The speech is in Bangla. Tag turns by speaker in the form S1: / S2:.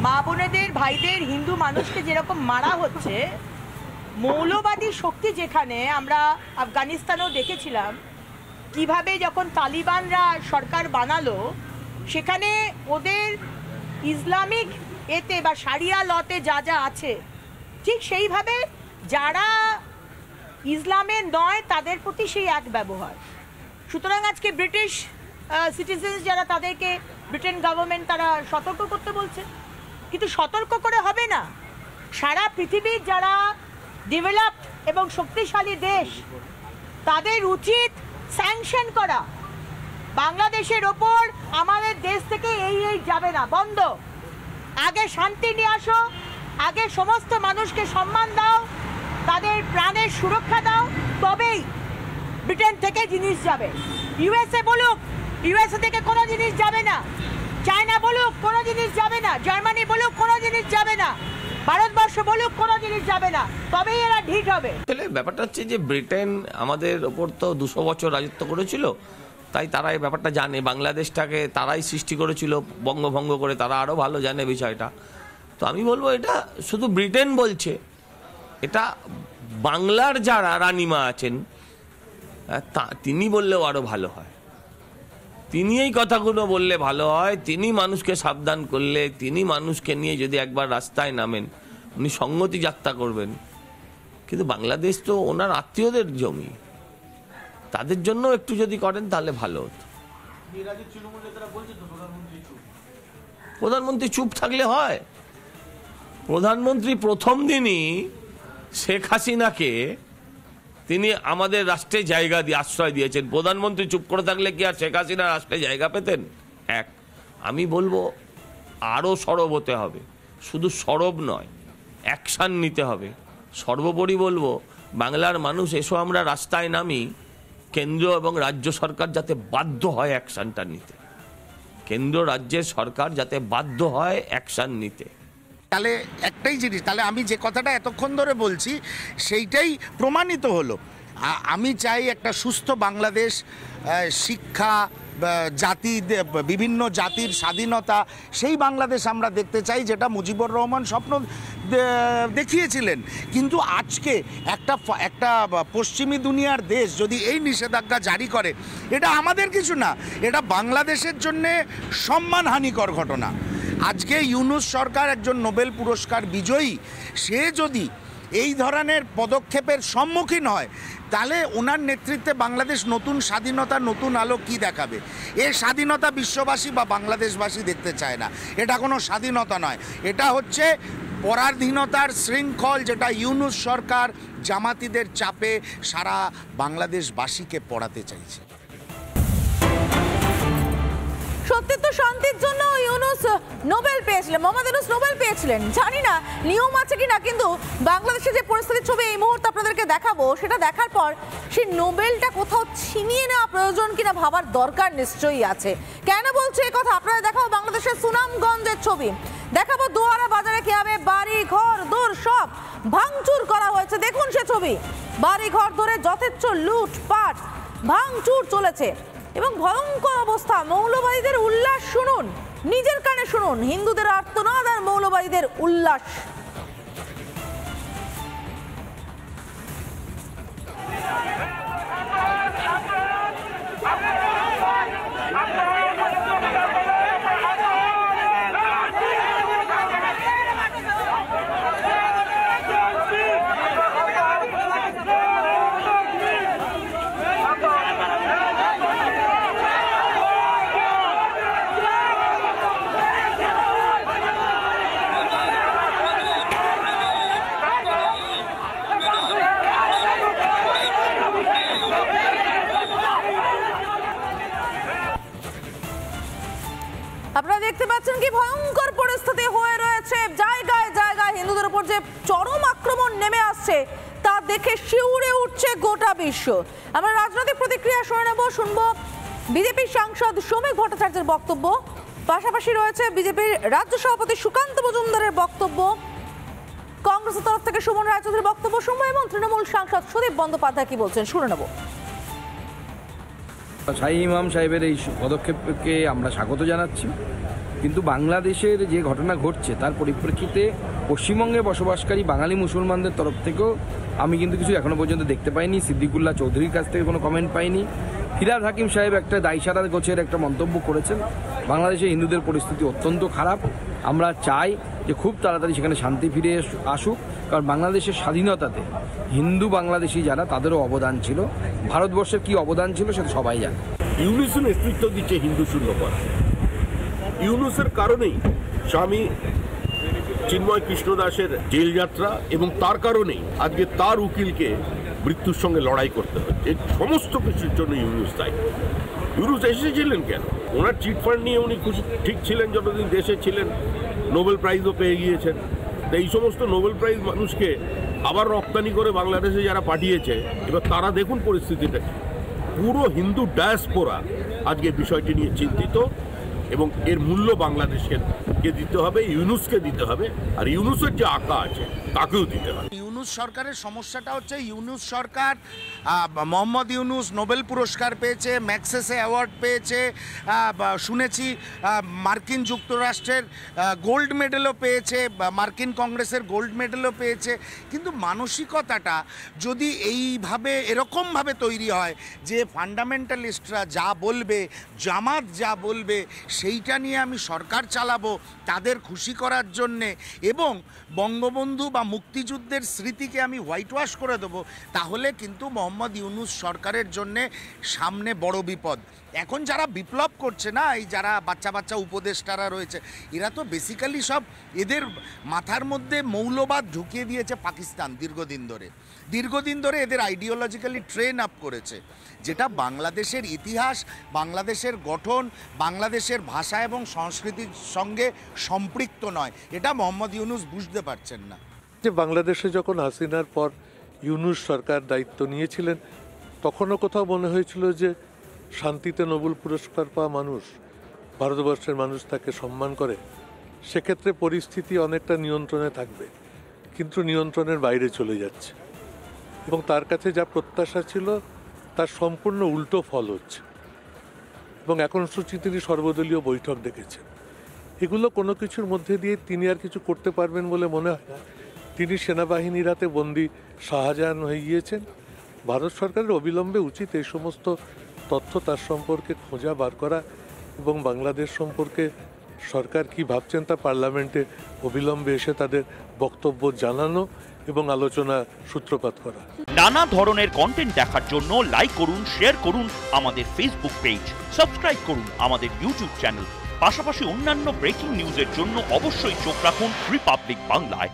S1: মা বোনেদের ভাইদের হিন্দু মানুষকে যেরকম মারা হচ্ছে, মৌলবাদী শক্তি যেখানে আমরা আফগানিস্তানেও দেখেছিলাম কিভাবে যখন তালিবানরা সরকার বানালো সেখানে ওদের ইসলামিক এতে বা শারিয়া লতে যা যা আছে ঠিক সেইভাবে যারা ইসলামের নয় তাদের প্রতি সেই এক ব্যবহার। সুতরাং আজকে ব্রিটিশ সিটিজেন্স যারা তাদেরকে ব্রিটেন গভর্নমেন্ট তারা সতর্ক করতে বলছে, কিন্তু সতর্ক করে হবে না। সারা পৃথিবীর যারা ডেভেলপড এবং শক্তিশালী দেশ তাদের উচিত স্যাংশন করা। বাংলাদেশের ওপর আমাদের দেশ থেকে এই যাবে না, বন্ধ। আগে শান্তি নিয়ে আসো, আগে সমস্ত মানুষকে সম্মান দাও, তাদের প্রাণের সুরক্ষা দাও, তবেই ব্রিটেন থেকে জিনিস যাবে। ইউএসএ বলুক ইউএসএ থেকে কোনো জিনিস যাবে না, চায়না বলুক কোনো জিনিস যাবে না, জার্মানি বলুক কোনো জিনিস যাবে না, ভারতবর্ষ বলুক কোনো জিনিস যাবে না, তবেই এরা ঢিট হবে।
S2: ব্যাপারটা হচ্ছে যে ব্রিটেন আমাদের ওপর তো 200 বছর রাজত্ব করেছিল, তাই তারা এই ব্যাপারটা জানে। বাংলাদেশটাকে তারাই সৃষ্টি করেছিল বঙ্গভঙ্গ করে, তারা আরও ভালো জানে বিষয়টা। তো আমি বলবো এটা শুধু ব্রিটেন বলছে, এটা বাংলার যারা রানীমা আছেন তিনি বললেও আরও ভালো হয়। তিনি এই কথাগুলো বললে ভালো হয়, তিনি মানুষকে সাবধান করলে, তিনি মানুষকে নিয়ে যদি একবার রাস্তায় নামেন, উনি সংগতি যাত্রা করবেন। কিন্তু বাংলাদেশ তো ওনার আত্মীয়দের জমি, তাদের জন্য একটু যদি করেন তাহলে ভালো হতো। প্রধানমন্ত্রী চুপ থাকলে হয়? প্রধানমন্ত্রী প্রথম দিনই শেখ হাসিনাকে তিনি আমাদের রাষ্ট্রে জায়গা দিয়ে আশ্রয় দিয়েছেন। প্রধানমন্ত্রী চুপ করে থাকলে কি আর শেখ হাসিনা রাষ্ট্রে জায়গা পেতেন? এক, আমি বলবো আরও সরব হতে হবে, শুধু সরব নয়, অ্যাকশান নিতে হবে। সর্বোপরি বলবো বাংলার মানুষ এসো আমরা রাস্তায় নামি, কেন্দ্র এবং রাজ্য সরকার যাতে বাধ্য হয় অ্যাকশানটা নিতে, কেন্দ্র রাজ্যের সরকার যাতে বাধ্য হয় অ্যাকশান নিতে।
S3: তাহলে একটাই জিনিস, তাহলে আমি যে কথাটা এতক্ষণ ধরে বলছি সেইটাই প্রমাণিত হলো। আমি চাই একটা সুস্থ বাংলাদেশ, শিক্ষা, জাতি, বিভিন্ন জাতির স্বাধীনতা, সেই বাংলাদেশ আমরা দেখতে চাই যেটা মুজিবুর রহমান স্বপ্ন দেখিয়েছিলেন। কিন্তু আজকে একটা পশ্চিমী দুনিয়ার দেশ যদি এই নিষেধাজ্ঞা জারি করে, এটা আমাদের কিছু না, এটা বাংলাদেশের জন্যে সম্মানহানিকর ঘটনা। আজকে ইউনূস সরকার একজন নোবেল পুরস্কার বিজয়ী, সে যদি এই ধরনের পদক্ষেপের সম্মুখীন হয় তাহলে ওনার নেতৃত্বে বাংলাদেশ নতুন স্বাধীনতা, নতুন আলো কি দেখাবে? এ স্বাধীনতা বিশ্ববাসী বা বাংলাদেশবাসী দেখতে চায় না। এটা কোনো স্বাধীনতা নয়, এটা হচ্ছে পরাধীনতার শৃঙ্খল, যেটা ইউনূস সরকার জামাতিদের চাপে সারা বাংলাদেশবাসীকে পড়াতে চাইছে।
S4: সত্যি তো শান্তির জন্য ইউনূস নোবেল পেয়েছিলেন, মোহাম্মদ ইউনূস নোবেল পেয়েছিলেন। জানি না নিয়ম আছে কিনা, কিন্তু বাংলাদেশে যে পরিস্থিতির ছবি এই মুহূর্তে আপনাদেরকে দেখাবো, সেটা দেখার পর সেই নোবেলটা কোথাও ছিনিয়ে নেওয়া প্রয়োজন কিনা ভাবার দরকার নিশ্চয়ই আছে। কেন বলছে এই কথা? আপনারা দেখাবো বাংলাদেশের সুনামগঞ্জের ছবি, দেখাবো দোয়ারা বাজারে কিভাবে বাড়ি ঘর দূর সব ভাঙচুর করা হয়েছে। দেখুন সে ছবি, বাড়ি ঘর ধরে যথেচ্ছ লুটপাট ভাঙচুর চলেছে এবং ভয়ঙ্কর অবস্থা। মৌলবাদীদের উল্লাস শুনুন, নিজের কানে শুনুন, হিন্দুদের আর্তনাদ আর মৌলবাদীদের উল্লাস। আপনারা দেখতে পাচ্ছেন কি ভয়ঙ্কর পরিস্থিতি হয়ে রয়েছে, জায়গায় জায়গায় হিন্দুদের উপর যে চরম আক্রমণ নেমে আসছে তা দেখে শিউরে উঠছে গোটা বিশ্ব। আমরা রাজনৈতিক প্রতিক্রিয়া শুনবো বিজেপির সাংসদ শ্রমিক ভট্টাচার্যের বক্তব্য, পাশাপাশি রয়েছে বিজেপির রাজ্য সভাপতি সুকান্ত মজুমদারের বক্তব্য, কংগ্রেসের তরফ থেকে সুমন রায়চৌধুরীর বক্তব্য শুনবো এবং তৃণমূল সাংসদ সুদীপ বন্দ্যোপাধ্যায় কি বলছেন শুনে নেব।
S5: শাহী ইমাম সাহেবের এই পদক্ষেপকে আমরা স্বাগত জানাচ্ছি। কিন্তু বাংলাদেশের যে ঘটনা ঘটছে তার পরিপ্রেক্ষিতে পশ্চিমবঙ্গে বসবাসকারী বাঙালি মুসলমানদের তরফ থেকেও আমি কিন্তু কিছু এখনো পর্যন্ত দেখতে পাইনি। সিদ্দিকুল্লাহ চৌধুরীর কাছ থেকে কোনো কমেন্ট পাইনি। ফিরহাদ হাকিম সাহেব একটা দায়সারা গোছের একটা মন্তব্য করেছেন, বাংলাদেশে হিন্দুদের পরিস্থিতি অত্যন্ত খারাপ, আমরা চাই যে খুব তাড়াতাড়ি সেখানে শান্তি ফিরে আসুক, কারণ বাংলাদেশের স্বাধীনতাতে হিন্দু বাংলাদেশি যারা তাদেরও অবদান ছিল, ভারতবর্ষের কী অবদান ছিল সেটা সবাই জানে।
S6: ইউনুস নেতৃত্ব দিচ্ছে হিন্দু শূন্য করা। ইউনুসের কারণেই স্বামী চিন্ময় কৃষ্ণ দাসের জেল যাত্রা এবং তার কারণেই আজকে তার উকিলকে মৃত্যুর সঙ্গে লড়াই করতে হচ্ছে। এই সমস্ত কিছুর জন্য ইউনুস দায়ী। ইউনুস এসেছিলেন কেন? ওনার চিটফান্ড নিয়ে উনি খুশি ঠিক ছিলেন যতদিন দেশে ছিলেন, নোবেল প্রাইজও পেয়ে গিয়েছেন। তো এই সমস্ত নোবেল প্রাইজ মানুষকে আবার রপ্তানি করে বাংলাদেশে যারা পাঠিয়েছে, এবার তারা দেখুন পরিস্থিতিটা কি। পুরো হিন্দু ডায়াসপোরা আজকে বিষয়টি নিয়ে চিন্তিত এবং এর মূল্য বাংলাদেশকে দিতে হবে, ইউনুসকে দিতে হবে, আর ইউনুসের যে আঁকা আছে তাকেও দিতে হবে।
S3: ইউনুস সরকারের সমস্যাটা হচ্ছে ইউনুস সরকার, মোহাম্মদ ইউনুস নোবেল পুরস্কার পেয়েছে, ম্যাক্সেসে অ্যাওয়ার্ড পেয়েছে, শুনেছি মার্কিন যুক্তরাষ্ট্রের গোল্ড মেডেলও পেয়েছে, মার্কিন কংগ্রেসের গোল্ড মেডেলও পেয়েছে। কিন্তু মানসিকতাটা যদি এইভাবে এরকমভাবে তৈরি হয় যে ফান্ডামেন্টালিস্টরা যা বলবে, জামাত যা বলবে সেইটা নিয়ে আমি সরকার চালাবো তাদের খুশি করার জন্যে, এবং বঙ্গবন্ধু বা মুক্তিযুদ্ধের স্মৃতিকে আমি হোয়াইট ওয়াশ করে দেবো, তাহলে কিন্তু মোহাম্মদ ইউনুস সরকারের জন্যে সামনে বড় বিপদ। এখন যারা বিপ্লব করছে না, এই যারা বাচ্চা বাচ্চা উপদেষ্টারা রয়েছে, এরা তো বেসিক্যালি সব এদের মাথার মধ্যে মৌলবাদ ঢুকিয়ে দিয়েছে পাকিস্তান দীর্ঘদিন ধরে এদের আইডিওলজিক্যালি ট্রেন আপ করেছে, যেটা বাংলাদেশের ইতিহাস, বাংলাদেশের গঠন, বাংলাদেশের ভাষা এবং সংস্কৃতির সঙ্গে সম্পৃক্ত নয়। এটা মোহাম্মদ ইউনুস বুঝতে পারছেন না।
S7: যে বাংলাদেশে যখন হাসিনার পর ইউনুস সরকার দায়িত্ব নিয়েছিলেন, তখনও কোথাও মনে হয়েছিল যে শান্তিতে নোবেল পুরস্কার পাওয়া মানুষ, ভারতবর্ষের মানুষ তাকে সম্মান করে, সেক্ষেত্রে পরিস্থিতি অনেকটা নিয়ন্ত্রণে থাকবে, কিন্তু নিয়ন্ত্রণের বাইরে চলে যাচ্ছে এবং তার কাছে যা প্রত্যাশা ছিল তার সম্পূর্ণ উল্টো ফল হচ্ছে। এবং এখন তিনি সর্বদলীয় বৈঠক ডেকেছেন, এগুলো কোনো কিছুর মধ্যে দিয়ে তিনি আর কিছু করতে পারবেন বলে মনে হয় না। তিনি সেনাবাহিনীর হাতে বন্দী শাহজাহান হয়ে গিয়েছেন। ভারত সরকারের অবিলম্বে উচিত এই সমস্ত তথ্য তার সম্পর্কে খোঁজা বার করা এবং বাংলাদেশ সম্পর্কে সরকার কি ভাবছেন তা পার্লামেন্টে অবিলম্বে এসে তাদের বক্তব্য জানানো এবং আলোচনা সূত্রপাত করা।
S8: নানা ধরনের কন্টেন্ট দেখার জন্য লাইক করুন, শেয়ার করুন আমাদের ফেসবুক পেজ, সাবস্ক্রাইব করুন আমাদের ইউটিউব চ্যানেল। পাশাপাশি অন্যান্য ব্রেকিং নিউজের জন্য অবশ্যই চোখ রাখুন রিপাবলিক বাংলায়।